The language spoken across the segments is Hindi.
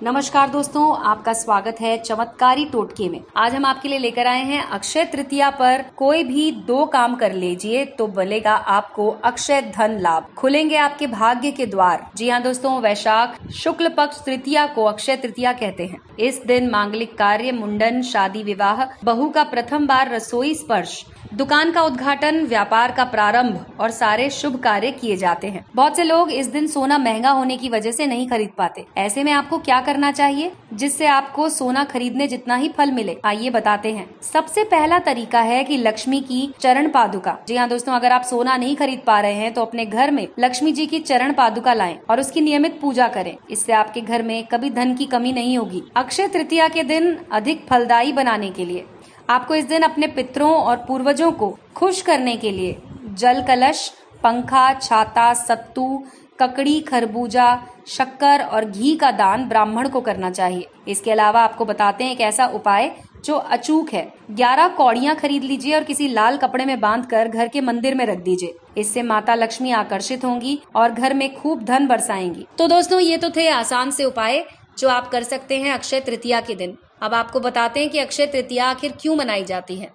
नमस्कार दोस्तों, आपका स्वागत है चमत्कारी टोटके में। आज हम आपके लिए लेकर आए हैं अक्षय तृतीया पर कोई भी 2 काम कर लीजिए तो मिलेगा आपको अक्षय धन लाभ, खुलेंगे आपके भाग्य के द्वार। जी हाँ दोस्तों, वैशाख शुक्ल पक्ष तृतीया को अक्षय तृतीया कहते हैं। इस दिन मांगलिक कार्य, मुंडन, शादी विवाह, बहू का प्रथम बार रसोई स्पर्श, दुकान का उद्घाटन, व्यापार का प्रारंभ और सारे शुभ कार्य किए जाते हैं। बहुत से लोग इस दिन सोना महंगा होने की वजह से नहीं खरीद पाते। ऐसे में आपको क्या करना चाहिए जिससे आपको सोना खरीदने जितना ही फल मिले, आइए बताते हैं। सबसे पहला तरीका है कि लक्ष्मी की चरण पादुका। जी हाँ दोस्तों, अगर आप सोना नहीं खरीद पा रहे हैं तो अपने घर में लक्ष्मी जी की चरण पादुका लाएं और उसकी नियमित पूजा करें। इससे आपके घर में कभी धन की कमी नहीं होगी। अक्षय तृतीया के दिन अधिक फलदायी बनाने के लिए आपको इस दिन अपने पितरों और पूर्वजों को खुश करने के लिए जल कलश, पंखा, छाता, सत्तू, ककड़ी, खरबूजा, शक्कर और घी का दान ब्राह्मण को करना चाहिए। इसके अलावा आपको बताते हैं एक ऐसा उपाय जो अचूक है। 11 कौड़ियां खरीद लीजिए और किसी लाल कपड़े में बांधकर घर के मंदिर में रख दीजिए। इससे माता लक्ष्मी आकर्षित होंगी और घर में खूब धन बरसाएंगी। तो दोस्तों, ये तो थे आसान से उपाय जो आप कर सकते हैं अक्षय तृतीया के दिन। अब आपको बताते हैं कि अक्षय तृतीया आखिर क्यों मनाई जाती है।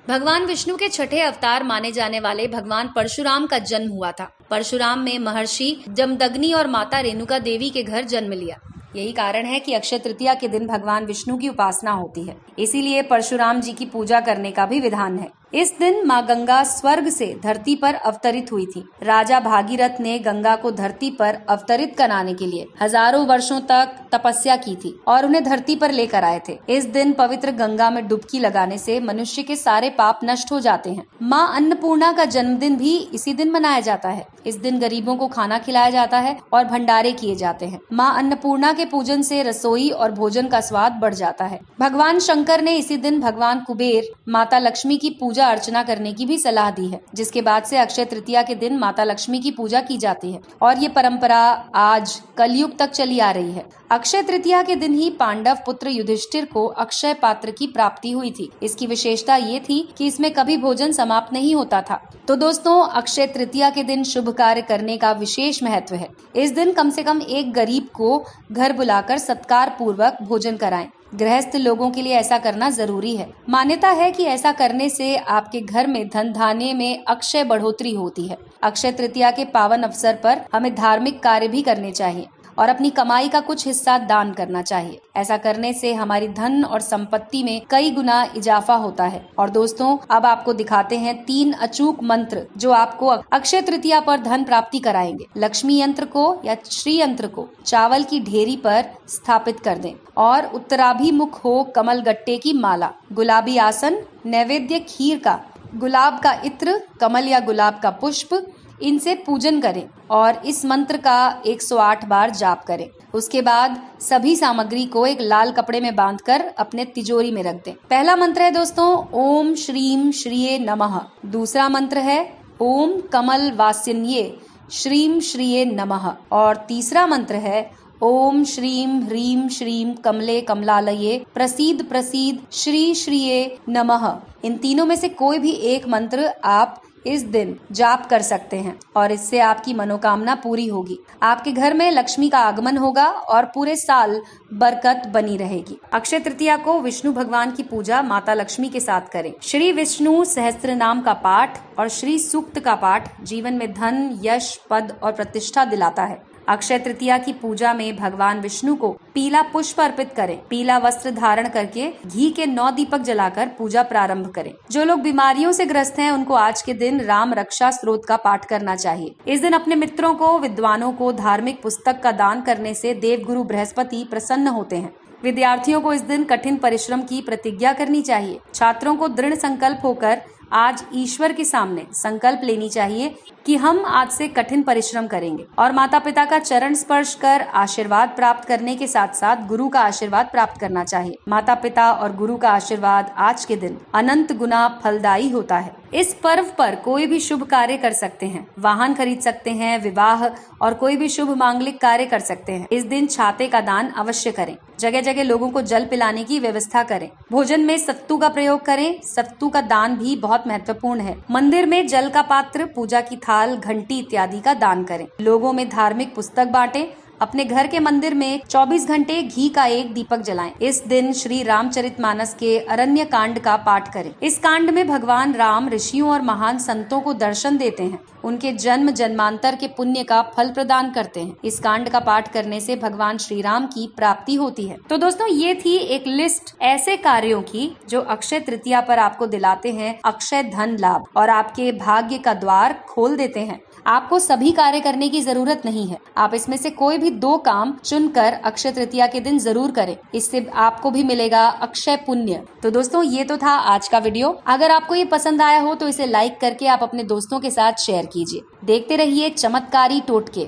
भगवान विष्णु के छठे अवतार माने जाने वाले भगवान परशुराम का जन्म हुआ था। परशुराम में महर्षि जमदग्नि और माता रेणुका देवी के घर जन्म लिया। यही कारण है कि अक्षय तृतीया के दिन भगवान विष्णु की उपासना होती है। इसीलिए परशुराम जी की पूजा करने का भी विधान है। इस दिन माँ गंगा स्वर्ग से धरती पर अवतरित हुई थी। राजा भागीरथ ने गंगा को धरती पर अवतरित कराने के लिए हजारों वर्षों तक तपस्या की थी और उन्हें धरती पर लेकर आए थे। इस दिन पवित्र गंगा में डुबकी लगाने से मनुष्य के सारे पाप नष्ट हो जाते हैं। माँ अन्नपूर्णा का जन्मदिन भी इसी दिन मनाया जाता है। इस दिन गरीबों को खाना खिलाया जाता है और भंडारे किए जाते हैं। माँ अन्नपूर्णा के पूजन से रसोई और भोजन का स्वाद बढ़ जाता है। भगवान शंकर ने इसी दिन भगवान कुबेर, माता लक्ष्मी की पूजा अर्चना करने की भी सलाह दी है, जिसके बाद से अक्षय तृतीया के दिन माता लक्ष्मी की पूजा की जाती है और ये परंपरा आज कलयुग तक चली आ रही है। अक्षय तृतीया के दिन ही पांडव पुत्र युधिष्ठिर को अक्षय पात्र की प्राप्ति हुई थी। इसकी विशेषता ये थी कि इसमें कभी भोजन समाप्त नहीं होता था। तो दोस्तों, अक्षय तृतीया के दिन शुभ कार्य करने का विशेष महत्व है। इस दिन कम से कम एक गरीब को घर बुलाकर सत्कार पूर्वक भोजन कराएं। गृहस्थ लोगों के लिए ऐसा करना जरूरी है। मान्यता है कि ऐसा करने से आपके घर में धन धान्य में अक्षय बढ़ोतरी होती है। अक्षय तृतीया के पावन अवसर पर हमें धार्मिक कार्य भी करने चाहिए और अपनी कमाई का कुछ हिस्सा दान करना चाहिए। ऐसा करने से हमारी धन और संपत्ति में कई गुना इजाफा होता है। और दोस्तों, अब आपको दिखाते हैं 3 अचूक मंत्र जो आपको अक्षय तृतीया पर धन प्राप्ति कराएंगे। लक्ष्मी यंत्र को या श्री यंत्र को चावल की ढेरी पर स्थापित कर दें और उत्तराभिमुख हो कमल गट्टे की माला, गुलाबी आसन, नैवेद्य खीर का, गुलाब का इत्र, कमल या गुलाब का पुष्प, इनसे पूजन करें और इस मंत्र का 108 बार जाप करें। उसके बाद सभी सामग्री को एक लाल कपड़े में बांधकर अपने तिजोरी में रख दें। पहला मंत्र है दोस्तों ओम श्रीम श्रीये नमः। दूसरा मंत्र है ओम कमल वासिन्ये श्रीम श्रीये नमः और तीसरा मंत्र है ओम श्रीम ह्रीम श्रीम कमले कमलालये प्रसीद प्रसीद श्री श्रीये नमः। इन तीनों में से कोई भी एक मंत्र आप इस दिन जाप कर सकते हैं और इससे आपकी मनोकामना पूरी होगी। आपके घर में लक्ष्मी का आगमन होगा और पूरे साल बरकत बनी रहेगी। अक्षय तृतीया को विष्णु भगवान की पूजा माता लक्ष्मी के साथ करें। श्री विष्णु सहस्त्र नाम का पाठ और श्री सूक्त का पाठ जीवन में धन, यश, पद और प्रतिष्ठा दिलाता है। अक्षय तृतीया की पूजा में भगवान विष्णु को पीला पुष्प अर्पित करें। पीला वस्त्र धारण करके घी के 9 दीपक जलाकर पूजा प्रारंभ करें। जो लोग बीमारियों से ग्रस्त हैं उनको आज के दिन राम रक्षा स्तोत्र का पाठ करना चाहिए। इस दिन अपने मित्रों को, विद्वानों को धार्मिक पुस्तक का दान करने से देवगुरु बृहस्पति प्रसन्न होते हैं। विद्यार्थियों को इस दिन कठिन परिश्रम की प्रतिज्ञा करनी चाहिए। छात्रों को दृढ़ संकल्प होकर आज ईश्वर के सामने संकल्प लेनी चाहिए कि हम आज से कठिन परिश्रम करेंगे और माता पिता का चरण स्पर्श कर आशीर्वाद प्राप्त करने के साथ साथ गुरु का आशीर्वाद प्राप्त करना चाहिए। माता पिता और गुरु का आशीर्वाद आज के दिन अनंत गुना फलदायी होता है। इस पर्व पर कोई भी शुभ कार्य कर सकते हैं, वाहन खरीद सकते हैं, विवाह और कोई भी शुभ मांगलिक कार्य कर सकते हैं। इस दिन छाते का दान अवश्य करें। जगह जगह लोगों को जल पिलाने की व्यवस्था करें। भोजन में सत्तू का प्रयोग करें। सत्तू का दान भी बहुत महत्वपूर्ण है। मंदिर में जल का पात्र, पूजा की थाल, घंटी इत्यादि का दान करें। लोगों में धार्मिक पुस्तक बांटें। अपने घर के मंदिर में 24 घंटे घी का एक दीपक जलाएं। इस दिन श्री रामचरितमानस के अरण्य कांड का पाठ करें। इस कांड में भगवान राम ऋषियों और महान संतों को दर्शन देते हैं, उनके जन्म जन्मांतर के पुण्य का फल प्रदान करते हैं। इस कांड का पाठ करने से भगवान श्री राम की प्राप्ति होती है। तो दोस्तों, ये थी एक लिस्ट ऐसे कार्यों की जो अक्षय तृतीया पर आपको दिलाते हैं अक्षय धन लाभ और आपके भाग्य का द्वार खोल देते हैं। आपको सभी कार्य करने की जरूरत नहीं है। आप इसमें से कोई भी 2 काम चुनकर अक्षय तृतीया के दिन जरूर करें। इससे आपको भी मिलेगा अक्षय पुण्य। तो दोस्तों, ये तो था आज का वीडियो। अगर आपको ये पसंद आया हो तो इसे लाइक करके आप अपने दोस्तों के साथ शेयर कीजिए। देखते रहिए चमत्कारी टोटके।